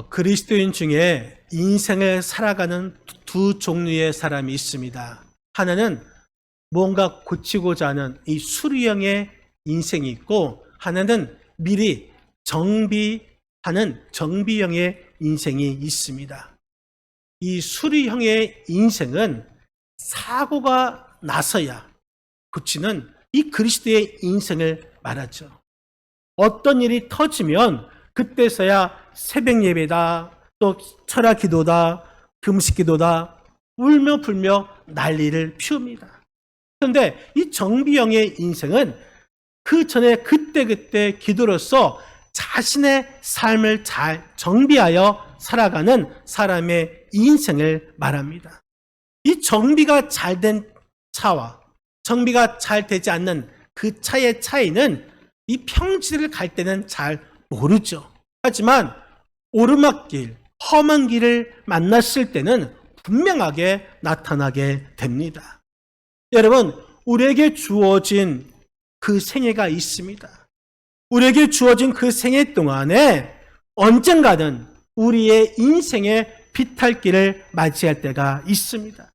그리스도인 중에 인생을 살아가는 두 종류의 사람이 있습니다. 하나는 뭔가 고치고자 하는 이 수리형의 인생이 있고, 하나는 미리 정비하는 정비형의 인생이 있습니다. 이 수리형의 인생은 사고가 나서야 고치는 이 그리스도의 인생을 말하죠. 어떤 일이 터지면 그때서야 새벽 예배다, 또 철야 기도다, 금식 기도다, 울며 불며 난리를 피웁니다. 그런데 이 정비형의 인생은 그 전에 그때그때 기도로서 자신의 삶을 잘 정비하여 살아가는 사람의 인생을 말합니다. 이 정비가 잘 된 차와 정비가 잘 되지 않는 그 차의 차이는 이 평지를 갈 때는 잘 모르죠. 하지만 오르막길, 험한 길을 만났을 때는 분명하게 나타나게 됩니다. 여러분, 우리에게 주어진 그 생애가 있습니다. 우리에게 주어진 그 생애 동안에 언젠가는 우리의 인생의 비탈길을 맞이할 때가 있습니다.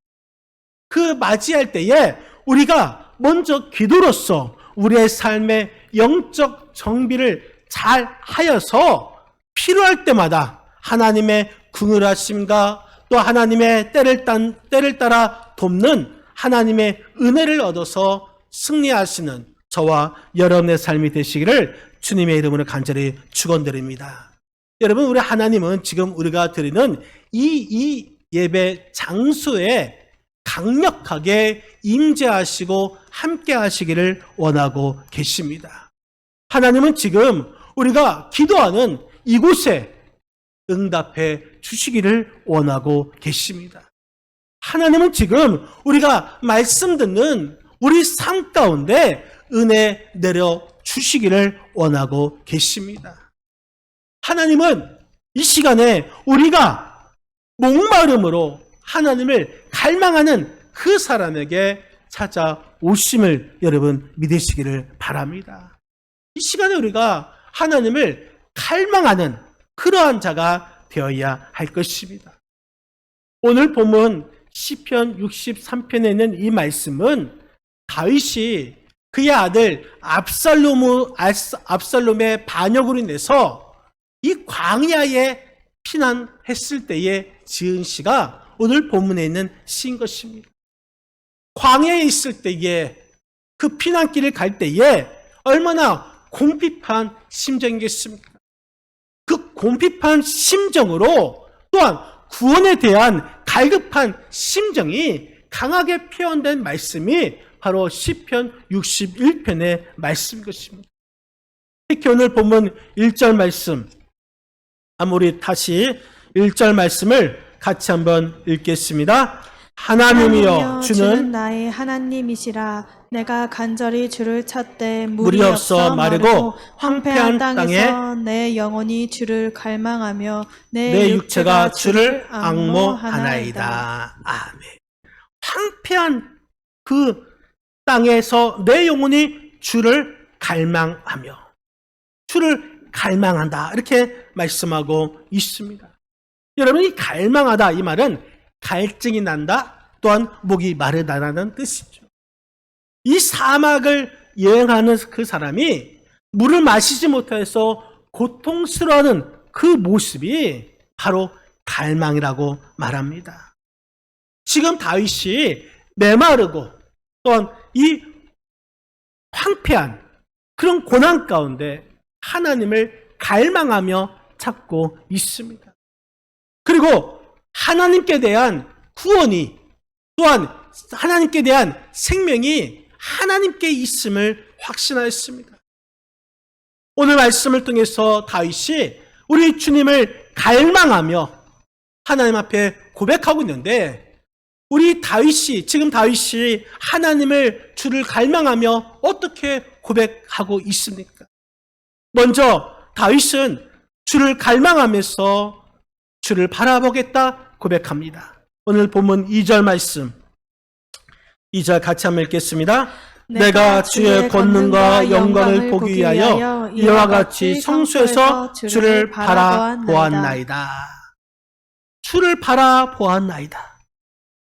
그 맞이할 때에 우리가 먼저 기도로서 우리의 삶의 영적 정비를 잘 하여서 필요할 때마다 하나님의 긍휼하심과 또 하나님의 때를 따라 돕는 하나님의 은혜를 얻어서 승리하시는 저와 여러분의 삶이 되시기를 주님의 이름으로 간절히 축원드립니다. 여러분, 우리 하나님은 지금 우리가 드리는 이 예배 장소에 강력하게 임재하시고 함께 하시기를 원하고 계십니다. 하나님은 지금 우리가 기도하는 이곳에 응답해 주시기를 원하고 계십니다. 하나님은 지금 우리가 말씀 듣는 우리 삶 가운데 은혜 내려 주시기를 원하고 계십니다. 하나님은 이 시간에 우리가 목마름으로 하나님을 갈망하는 그 사람에게 찾아오심을 여러분 믿으시기를 바랍니다. 이 시간에 우리가 하나님을 갈망하는 그러한 자가 되어야 할 것입니다. 오늘 본문 시편 63편에 있는 이 말씀은 다윗이 그의 아들 압살롬의 반역으로 인해서 이 광야에 피난했을 때에 지은 시가 오늘 본문에 있는 시인 것입니다. 광야에 있을 때에 그 피난길을 갈 때에 얼마나 궁핍한 심정이겠습니까? 그 궁핍한 심정으로 또한 구원에 대한 갈급한 심정이 강하게 표현된 말씀이 바로 시편 61편의 말씀인 것입니다. 특히 오늘 본문 1절 말씀, 우리 다시 1절 말씀을 같이 한번 읽겠습니다. 하나님이여 주는 나의 하나님이시라. 내가 간절히 주를 찾되 물이 없어 마르고 황폐한 땅에 내 영혼이 주를 갈망하며 내 육체가 주를 앙모하나이다. 아멘. 황폐한 그 땅에서 내 영혼이 주를 갈망하며 주를 갈망한다, 이렇게 말씀하고 있습니다. 여러분, 이 갈망하다 이 말은 갈증이 난다, 또한 목이 마르다라는 뜻이죠. 이 사막을 여행하는 그 사람이 물을 마시지 못해서 고통스러워하는 그 모습이 바로 갈망이라고 말합니다. 지금 다윗이 메마르고 또한 이 황폐한 그런 고난 가운데 하나님을 갈망하며 찾고 있습니다. 그리고 하나님께 대한 구원이 또한 하나님께 대한 생명이 하나님께 있음을 확신하였습니다. 오늘 말씀을 통해서 다윗이 우리 주님을 갈망하며 하나님 앞에 고백하고 있는데, 우리 다윗이 지금 다윗이 하나님을 주를 갈망하며 어떻게 고백하고 있습니까? 먼저 다윗은 주를 갈망하면서 주를 바라보겠다 고백합니다. 오늘 본문 2절 말씀, 2절 같이 한번 읽겠습니다. 내가 주의 권능과 영광을 보기 위하여 이와 같이 성소에서 주를 바라보았나이다. 주를 바라보았나이다.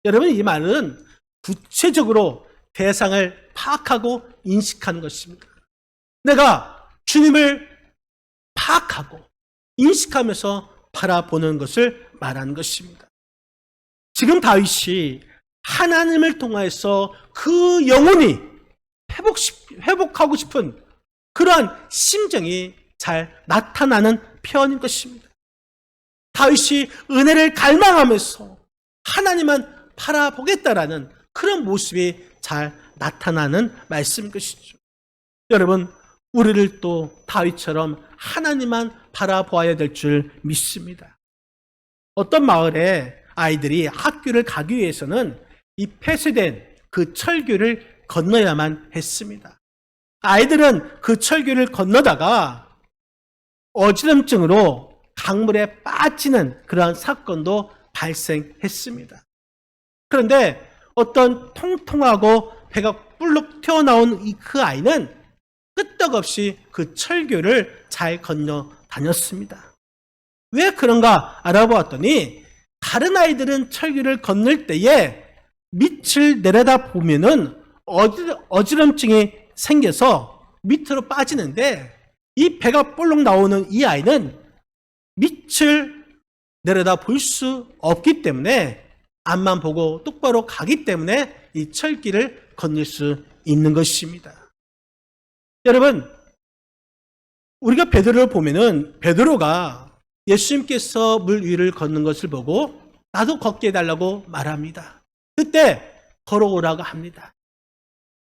여러분, 이 말은 구체적으로 대상을 파악하고 인식하는 것입니다. 내가 주님을 파악하고 인식하면서 바라보는 것을 말하는 것입니다. 지금 다윗이 하나님을 통하여서 그 영혼이 회복하고 싶은 그러한 심정이 잘 나타나는 표현인 것입니다. 다윗이 은혜를 갈망하면서 하나님만 바라보겠다라는 그런 모습이 잘 나타나는 말씀인 것이죠. 여러분, 우리를 또 다윗처럼 하나님만 바라보아야 될 줄 믿습니다. 어떤 마을에 아이들이 학교를 가기 위해서는 이 폐쇄된 그 철교를 건너야만 했습니다. 아이들은 그 철교를 건너다가 어지럼증으로 강물에 빠지는 그러한 사건도 발생했습니다. 그런데 어떤 통통하고 배가 불룩 튀어나온 그 아이는 끄떡없이 그 철교를 잘 건너 다녔습니다. 왜 그런가 알아보았더니 다른 아이들은 철교를 건널 때에 밑을 내려다 보면은 어지럼증이 생겨서 밑으로 빠지는데 이 배가 볼록 나오는 이 아이는 밑을 내려다 볼 수 없기 때문에 앞만 보고 똑바로 가기 때문에 이 철길을 건널 수 있는 것입니다. 여러분, 우리가 베드로를 보면은 베드로가 예수님께서 물 위를 걷는 것을 보고 나도 걷게 해달라고 말합니다. 그때 걸어오라고 합니다.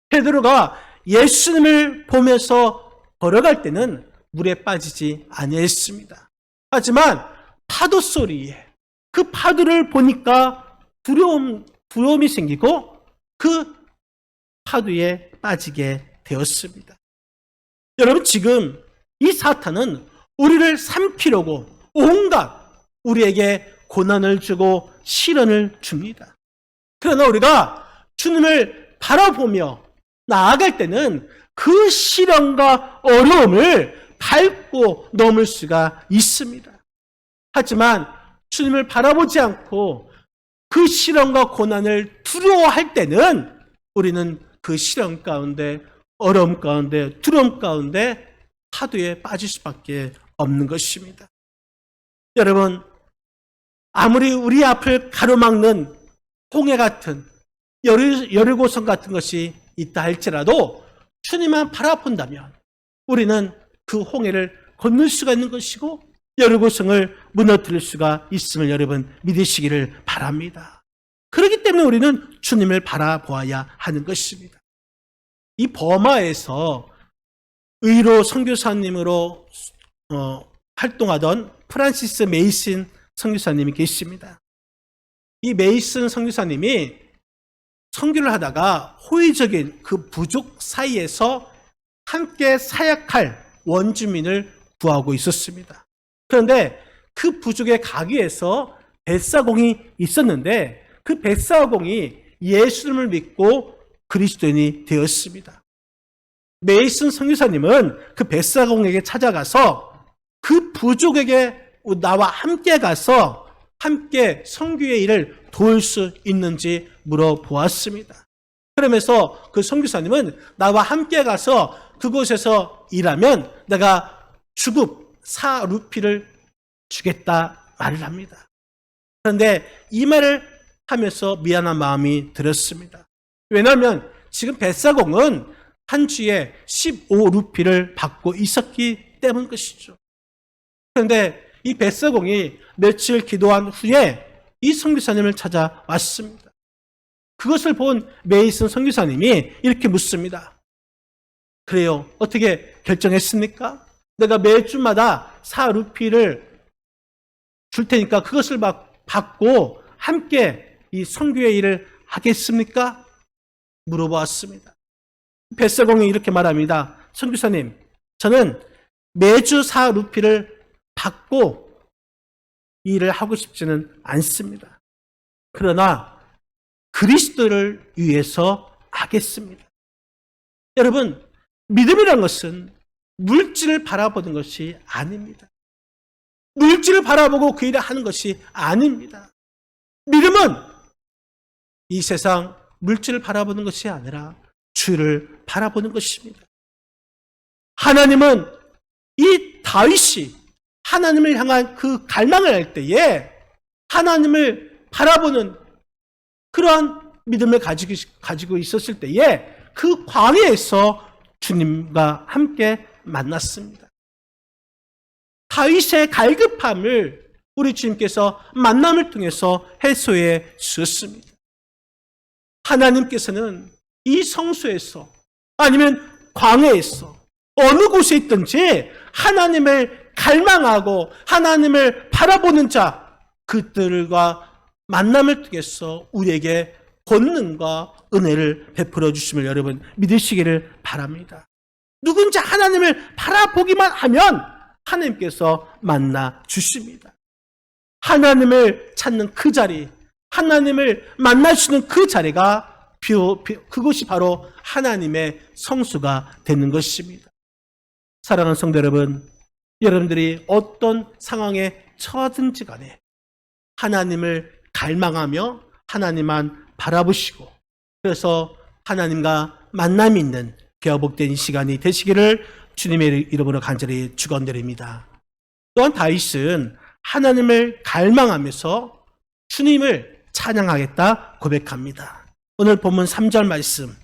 베드로가 예수님을 보면서 걸어갈 때는 물에 빠지지 아니했습니다. 하지만 파도 소리에 그 파도를 보니까 두려움이 생기고 그 파도에 빠지게 되었습니다. 여러분, 지금 이 사탄은 우리를 삼키려고 온갖 우리에게 고난을 주고 시련을 줍니다. 그러나 우리가 주님을 바라보며 나아갈 때는 그 시련과 어려움을 밟고 넘을 수가 있습니다. 하지만 주님을 바라보지 않고 그 시련과 고난을 두려워할 때는 우리는 그 시련 가운데, 어려움 가운데, 두려움 가운데 파도에 빠질 수밖에 없는 것입니다. 여러분, 아무리 우리 앞을 가로막는 홍해 같은 여리고성 같은 것이 있다 할지라도 주님만 바라본다면 우리는 그 홍해를 건널 수가 있는 것이고 여리고성을 무너뜨릴 수가 있음을 여러분 믿으시기를 바랍니다. 그렇기 때문에 우리는 주님을 바라보아야 하는 것입니다. 이 버마에서 의로 선교사님으로 활동하던 프란시스 메이슨 선교사님이 계십니다. 이 메이슨 선교사님이 선교를 하다가 호의적인 그 부족 사이에서 함께 사역할 원주민을 구하고 있었습니다. 그런데 그 부족에 가기 위해서 벳사공이 있었는데 그 벳사공이 예수님을 믿고 그리스도인이 되었습니다. 메이슨 선교사님은 그 벳사공에게 찾아가서 그 부족에게 나와 함께 가서 함께 선교의 일을 도울 수 있는지 물어보았습니다. 그러면서 그 선교사님은 나와 함께 가서 그곳에서 일하면 내가 주급 4루피를 주겠다 말을 합니다. 그런데 이 말을 하면서 미안한 마음이 들었습니다. 왜냐하면 지금 벳사공은 한 주에 15루피를 받고 있었기 때문 것이죠. 그런데 이 벳사공이 며칠 기도한 후에 이 선교사님을 찾아왔습니다. 그것을 본 메이슨 선교사님이 이렇게 묻습니다. 그래요, 어떻게 결정했습니까? 내가 매주마다 4루피를 줄 테니까 그것을 받고 함께 이 선교의 일을 하겠습니까? 물어보았습니다. 벳사공이 이렇게 말합니다. 선교사님, 저는 매주 4루피를 받고 일을 하고 싶지는 않습니다. 그러나 그리스도를 위해서 하겠습니다. 여러분, 믿음이란 것은 물질을 바라보는 것이 아닙니다. 물질을 바라보고 그 일을 하는 것이 아닙니다. 믿음은 이 세상 물질을 바라보는 것이 아니라 주를 바라보는 것입니다. 하나님은 이 다윗이 하나님을 향한 그 갈망을 할 때에 하나님을 바라보는 그러한 믿음을 가지고 있었을 때에 그 광야에서 주님과 함께 만났습니다. 다윗의 갈급함을 우리 주님께서 만남을 통해서 해소해 주셨습니다. 하나님께서는 이 성소에서 아니면 광야에서 어느 곳에 있든지 하나님을 갈망하고 하나님을 바라보는 자, 그들과 만남을 통해서 우리에게 권능과 은혜를 베풀어 주심을 여러분 믿으시기를 바랍니다. 누군지 하나님을 바라보기만 하면 하나님께서 만나 주십니다. 하나님을 찾는 그 자리, 하나님을 만나시는 그 자리가 그것이 바로 하나님의 성수가 되는 것입니다. 사랑하는 성도 여러분, 여러분들이 어떤 상황에 처하든지 간에 하나님을 갈망하며 하나님만 바라보시고 그래서 하나님과 만남이 있는 기업복된 시간이 되시기를 주님의 이름으로 간절히 축원드립니다. 또한 다윗은 하나님을 갈망하면서 주님을 찬양하겠다 고백합니다. 오늘 본문 3절 말씀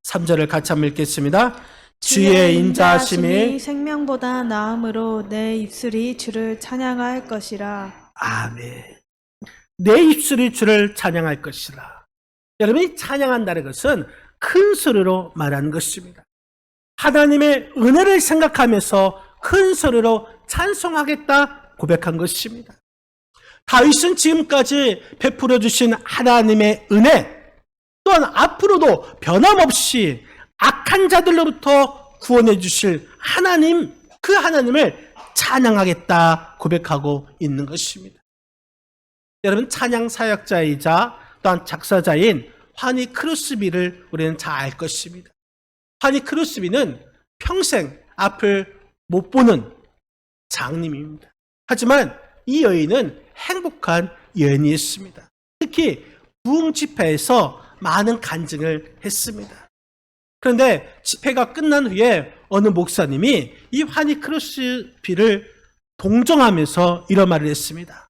3절을 같이 한번 읽겠습니다. 주의 인자하심이 생명보다 나음으로 내 입술이 주를 찬양할 것이라. 아멘. 내 입술이 주를 찬양할 것이라. 여러분이 찬양한다는 것은 큰 소리로 말하는 것입니다. 하나님의 은혜를 생각하면서 큰 소리로 찬송하겠다 고백한 것입니다. 다윗은 지금까지 베풀어 주신 하나님의 은혜 또한 앞으로도 변함없이 악한 자들로부터 구원해 주실 하나님, 그 하나님을 찬양하겠다 고백하고 있는 것입니다. 여러분, 찬양 사역자이자 또한 작사자인 환희 크로스비를 우리는 잘 알 것입니다. 환희 크로스비는 평생 앞을 못 보는 장님입니다. 하지만 이 여인은 행복한 여인이었습니다. 특히 부흥 집회에서 많은 간증을 했습니다. 그런데 집회가 끝난 후에 어느 목사님이 이 환희 크로스비를 동정하면서 이런 말을 했습니다.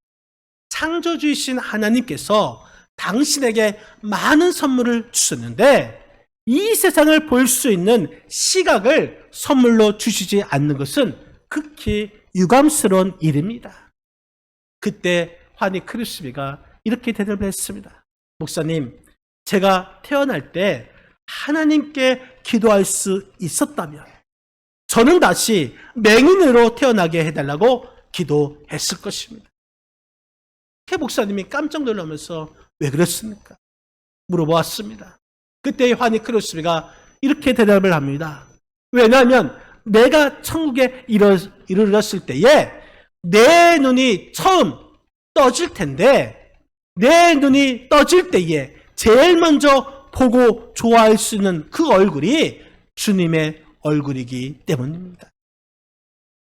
창조주이신 하나님께서 당신에게 많은 선물을 주셨는데 이 세상을 볼 수 있는 시각을 선물로 주시지 않는 것은 극히 유감스러운 일입니다. 그때 환희 크로스비가 이렇게 대답을 했습니다. 목사님, 제가 태어날 때 하나님께 기도할 수 있었다면 저는 다시 맹인으로 태어나게 해달라고 기도했을 것입니다. 목사님이 깜짝 놀라면서 왜 그랬습니까? 물어보았습니다. 그때 환희 크로스비가 이렇게 대답을 합니다. 왜냐하면 내가 천국에 이르렀을 때에 내 눈이 처음 떠질 텐데 내 눈이 떠질 때에 제일 먼저 보고 좋아할 수 있는 그 얼굴이 주님의 얼굴이기 때문입니다.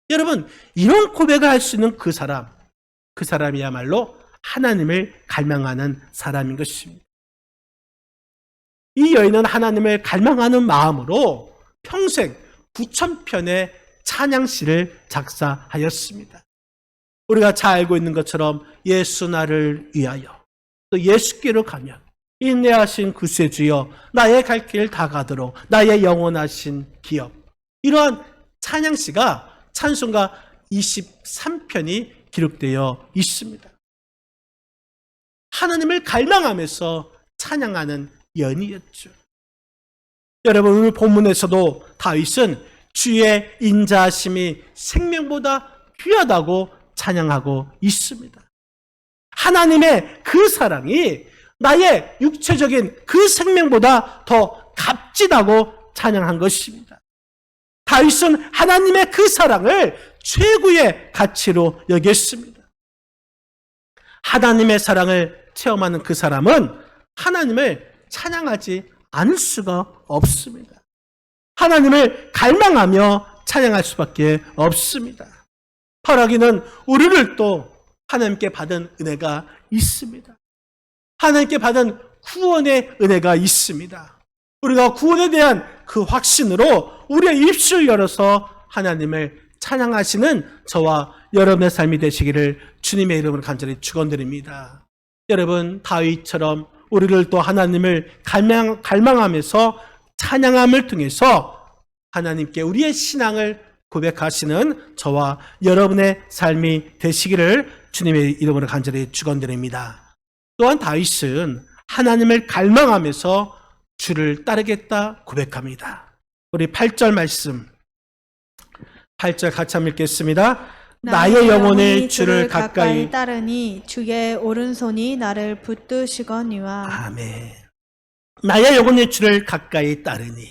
여러분, 이런 고백을 할 수 있는 그 사람이야말로 하나님을 갈망하는 사람인 것입니다. 이 여인은 하나님을 갈망하는 마음으로 평생 9,000편의 찬양시를 작사하였습니다. 우리가 잘 알고 있는 것처럼 예수 나를 위하여 또 예수께로 가면 인내하신 구세주여 나의 갈 길 다 가도록 나의 영원하신 기업, 이러한 찬양시가 찬송가 23편이 기록되어 있습니다. 하나님을 갈망하면서 찬양하는 연이었죠. 여러분, 오늘 본문에서도 다윗은 주의 인자하심이 생명보다 귀하다고 찬양하고 있습니다. 하나님의 그 사랑이 나의 육체적인 그 생명보다 더 값지다고 찬양한 것입니다. 다윗은 하나님의 그 사랑을 최고의 가치로 여겼습니다. 하나님의 사랑을 체험하는 그 사람은 하나님을 찬양하지 않을 수가 없습니다. 하나님을 갈망하며 찬양할 수밖에 없습니다. 바라기는 우리를 또 하나님께 받은 은혜가 있습니다. 하나님께 받은 구원의 은혜가 있습니다. 우리가 구원에 대한 그 확신으로 우리의 입술을 열어서 하나님을 찬양하시는 저와 여러분의 삶이 되시기를 주님의 이름으로 간절히 축원드립니다. 여러분, 다윗처럼 우리를 또 하나님을 갈망하면서 찬양함을 통해서 하나님께 우리의 신앙을 고백하시는 저와 여러분의 삶이 되시기를 주님의 이름으로 간절히 축원드립니다. 또한 다윗은 하나님을 갈망하면서 주를 따르겠다 고백합니다. 우리 8절 말씀, 8절 같이 한번 읽겠습니다. 나의 영혼이 주를 가까이 따르니 주의 오른손이 나를 붙드시거니와. 아멘. 나의 영혼이 주를 가까이 따르니,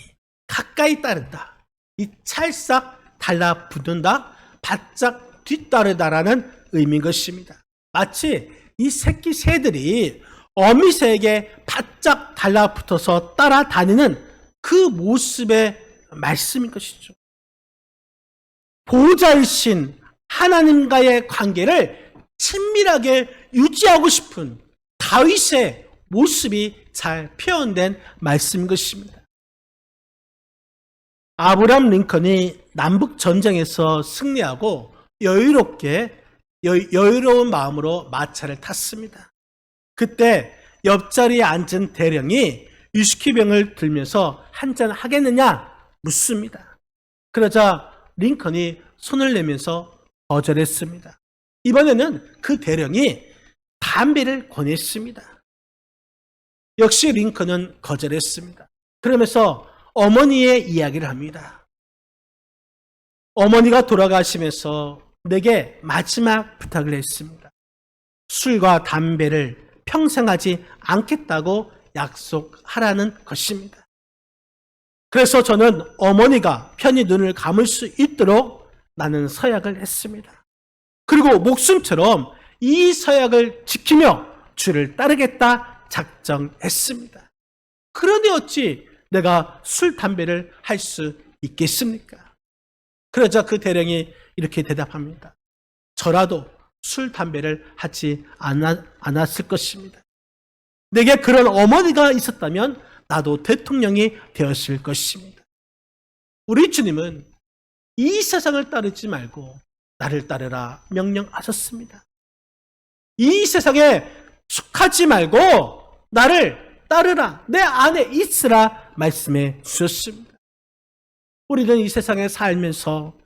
가까이 따른다. 이 찰싹 달라붙는다, 바짝 뒤따르다라는 의미인 것입니다. 마치 이 새끼 새들이 어미새에게 바짝 달라붙어서 따라다니는 그 모습의 말씀인 것이죠. 보호자이신 하나님과의 관계를 친밀하게 유지하고 싶은 다윗의 모습이 잘 표현된 말씀인 것입니다. 아브라함 링컨이 남북 전쟁에서 승리하고 여유로운 마음으로 마차를 탔습니다. 그때 옆자리에 앉은 대령이 위스키병을 들면서 한잔 하겠느냐 묻습니다. 그러자 링컨이 손을 내면서 거절했습니다. 이번에는 그 대령이 담배를 권했습니다. 역시 링컨은 거절했습니다. 그러면서 어머니의 이야기를 합니다. 어머니가 돌아가시면서 내게 마지막 부탁을 했습니다. 술과 담배를 평생 하지 않겠다고 약속하라는 것입니다. 그래서 저는 어머니가 편히 눈을 감을 수 있도록 나는 서약을 했습니다. 그리고 목숨처럼 이 서약을 지키며 주를 따르겠다 작정했습니다. 그러니 어찌 내가 술, 담배를 할 수 있겠습니까? 그러자 그 대령이 이렇게 대답합니다. 저라도 술, 담배를 하지 않았을 것입니다. 내게 그런 어머니가 있었다면 나도 대통령이 되었을 것입니다. 우리 주님은 이 세상을 따르지 말고 나를 따르라 명령하셨습니다. 이 세상에 속하지 말고 나를 따르라, 내 안에 있으라 말씀해 주셨습니다. 우리는 이 세상에 살면서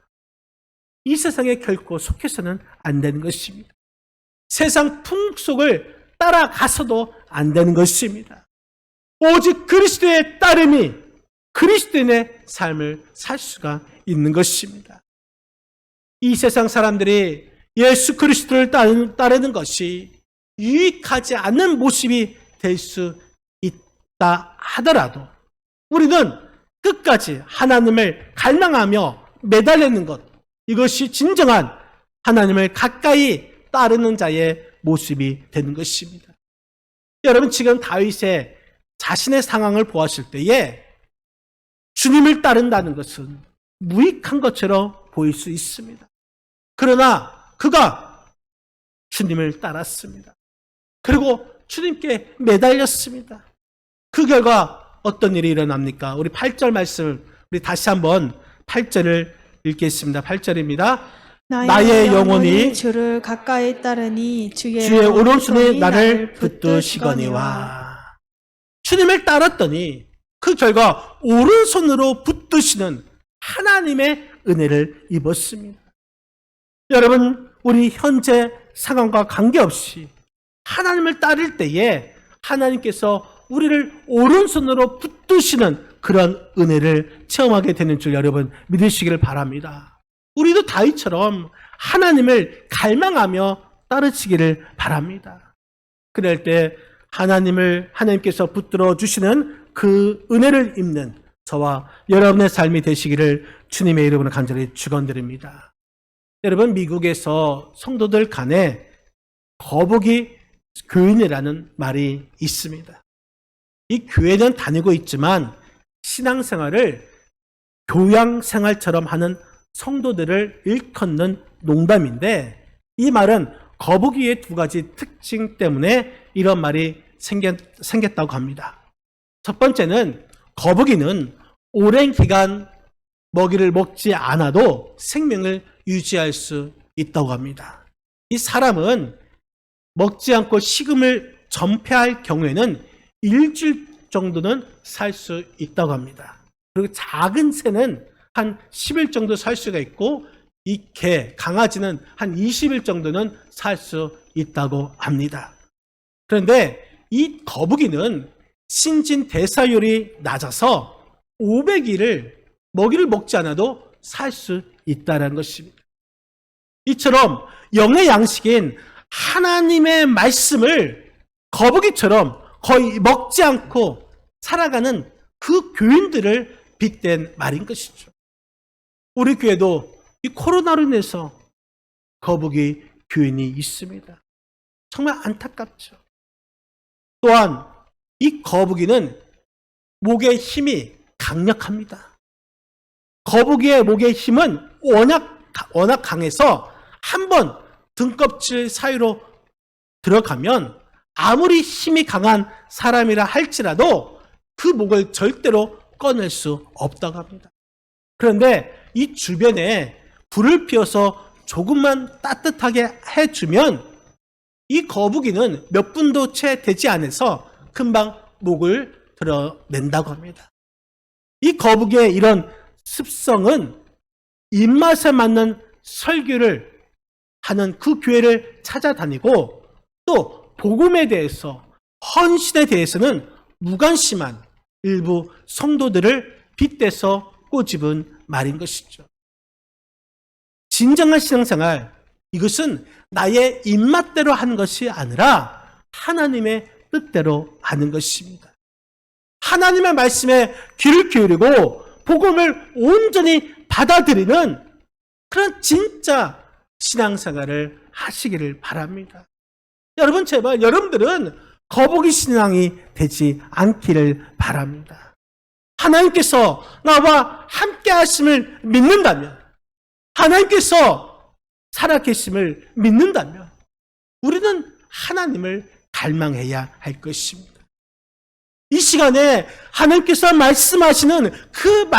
이 세상에 결코 속해서는 안 되는 것입니다. 세상 풍속을 따라가서도 안 되는 것입니다. 오직 그리스도의 따름이 그리스도인의 삶을 살 수가 있는 것입니다. 이 세상 사람들이 예수 그리스도를 따르는 것이 유익하지 않는 모습이 될 수 있다 하더라도 우리는 끝까지 하나님을 갈망하며 매달리는 것, 이것이 진정한 하나님을 가까이 따르는 자의 모습이 되는 것입니다. 여러분, 지금 다윗의 자신의 상황을 보았을 때에 주님을 따른다는 것은 무익한 것처럼 보일 수 있습니다. 그러나 그가 주님을 따랐습니다. 그리고 주님께 매달렸습니다. 그 결과 어떤 일이 일어납니까? 우리 8절 말씀, 우리 다시 한번 8절을 읽겠습니다. 8절입니다. 나의 영혼이 주를 가까이 따르니 주의 오른손이 나를 붙드시거니와. 주님을 따랐더니 그 결과 오른손으로 붙드시는 하나님의 은혜를 입었습니다. 여러분, 우리 현재 상황과 관계없이 하나님을 따를 때에 하나님께서 우리를 오른손으로 붙드시는 그런 은혜를 체험하게 되는 줄 여러분 믿으시기를 바랍니다. 우리도 다윗처럼 하나님을 갈망하며 따르시기를 바랍니다. 그럴 때 하나님께서 붙들어 주시는 그 은혜를 입는 저와 여러분의 삶이 되시기를 주님의 이름으로 간절히 축원드립니다. 여러분, 미국에서 성도들 간에 거북이 교인이라는 말이 있습니다. 이 교회는 다니고 있지만 신앙생활을 교양생활처럼 하는 성도들을 일컫는 농담인데, 이 말은 거북이의 두 가지 특징 때문에 이런 말이 생겼다고 합니다. 첫 번째는 거북이는 오랜 기간 먹이를 먹지 않아도 생명을 유지할 수 있다고 합니다. 이 사람은 먹지 않고 식음을 전폐할 경우에는 일주일 정도는 살 수 있다고 합니다. 그리고 작은 새는 한 10일 정도 살 수가 있고, 이 개, 강아지는 한 20일 정도는 살 수 있다고 합니다. 그런데 이 거북이는 신진대사율이 낮아서 500일을 먹이를 먹지 않아도 살 수 있다는 것입니다. 이처럼 영의 양식인 하나님의 말씀을 거북이처럼 거의 먹지 않고 살아가는 그 교인들을 빗댄 말인 것이죠. 우리 교회도 이 코로나로 인해서 거북이 교인이 있습니다. 정말 안타깝죠. 또한 이 거북이는 목의 힘이 강력합니다. 거북이의 목의 힘은 워낙 강해서 한번 등껍질 사이로 들어가면 아무리 힘이 강한 사람이라 할지라도 그 목을 절대로 꺼낼 수 없다고 합니다. 그런데 이 주변에 불을 피워서 조금만 따뜻하게 해주면 이 거북이는 몇 분도 채 되지 않아서 금방 목을 드러낸다고 합니다. 이 거북이의 이런 습성은 입맛에 맞는 설교를 하는 그 교회를 찾아다니고, 또 복음에 대해서, 헌신에 대해서는 무관심한 일부 성도들을 빗대서 꼬집은 말인 것이죠. 진정한 신앙생활, 이것은 나의 입맛대로 하는 것이 아니라 하나님의 뜻대로 하는 것입니다. 하나님의 말씀에 귀를 기울이고 복음을 온전히 받아들이는 그런 진짜 신앙생활을 하시기를 바랍니다. 여러분, 제발 여러분들은 거북이 신앙이 되지 않기를 바랍니다. 하나님께서 나와 함께 하심을 믿는다면, 하나님께서 살아계심을 믿는다면 우리는 하나님을 갈망해야 할 것입니다. 이 시간에 하나님께서 말씀하시는 그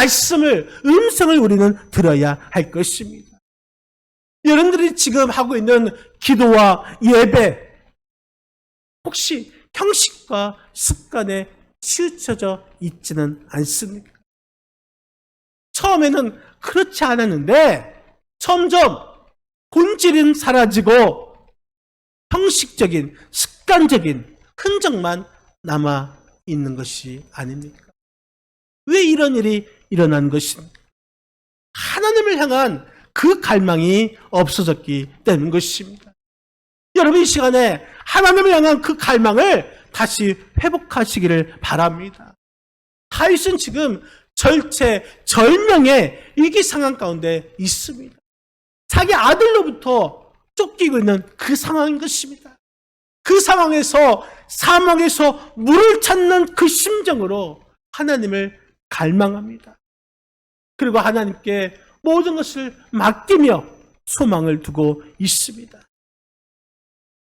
음성을 우리는 들어야 할 것입니다. 여러분들이 지금 하고 있는 기도와 예배, 혹시 형식과 습관에 치우쳐져 있지는 않습니까? 처음에는 그렇지 않았는데 점점 본질은 사라지고 형식적인, 습관적인 흔적만 남아 있는 것이 아닙니까? 왜 이런 일이 일어난 것입니까? 하나님을 향한 그 갈망이 없어졌기 때문인 것입니다. 여러분, 이 시간에 하나님을 향한 그 갈망을 다시 회복하시기를 바랍니다. 다윗은 지금 절체절명의 위기 상황 가운데 있습니다. 자기 아들로부터 쫓기고 있는 그 상황인 것입니다. 그 상황에서, 사망에서 물을 찾는 그 심정으로 하나님을 갈망합니다. 그리고 하나님께 모든 것을 맡기며 소망을 두고 있습니다.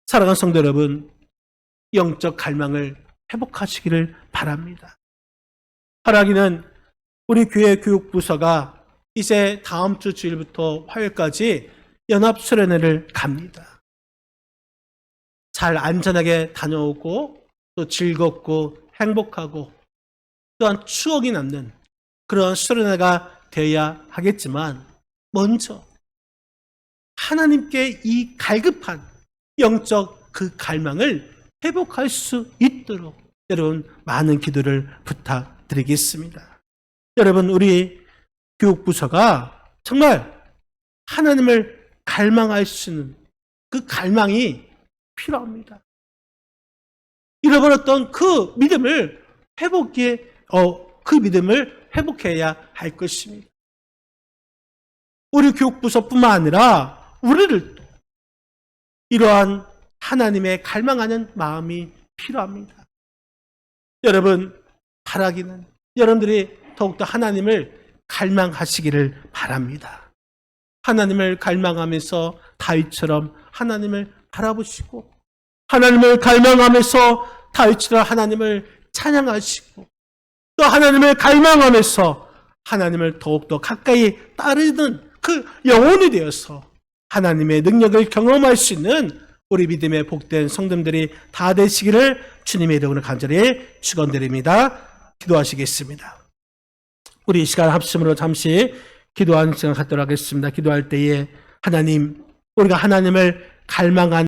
사랑하는 성도 여러분, 영적 갈망을 회복하시기를 바랍니다. 하락이는 우리 교회 교육부서가 이제 다음 주 주일부터 화요일까지 연합수련회를 갑니다. 잘 안전하게 다녀오고 또 즐겁고 행복하고 또한 추억이 남는 그런 수련회가 되어야 하겠지만, 먼저 하나님께 이 갈급한 영적 그 갈망을 회복할 수 있도록 여러분 많은 기도를 부탁드리겠습니다. 여러분, 우리 교육부서가 정말 하나님을 갈망할 수 있는 그 갈망이 필요합니다. 잃어버렸던 그 믿음을 회복해야 할 것입니다. 우리 교육부서뿐만 아니라 우리들도 이러한 하나님의 갈망하는 마음이 필요합니다. 여러분 바라기는 여러분들이 더욱더 하나님을 갈망하시기를 바랍니다. 하나님을 갈망하면서 다윗처럼 하나님을 바라보시고 하나님을 갈망하면서 다윗처럼 하나님을 찬양하시고 또 하나님을 갈망하면서 하나님을 더욱더 가까이 따르는 그 영혼이 되어서 하나님의 능력을 경험할 수 있는 우리 믿음의 복된 성도들이 다 되시기를 주님의 이름으로 간절히 축원드립니다. 기도하시겠습니다. 우리 이 시간 합심으로 잠시 기도하는 시간 갖도록 하겠습니다. 기도할 때에 하나님, 우리가 하나님을 갈망한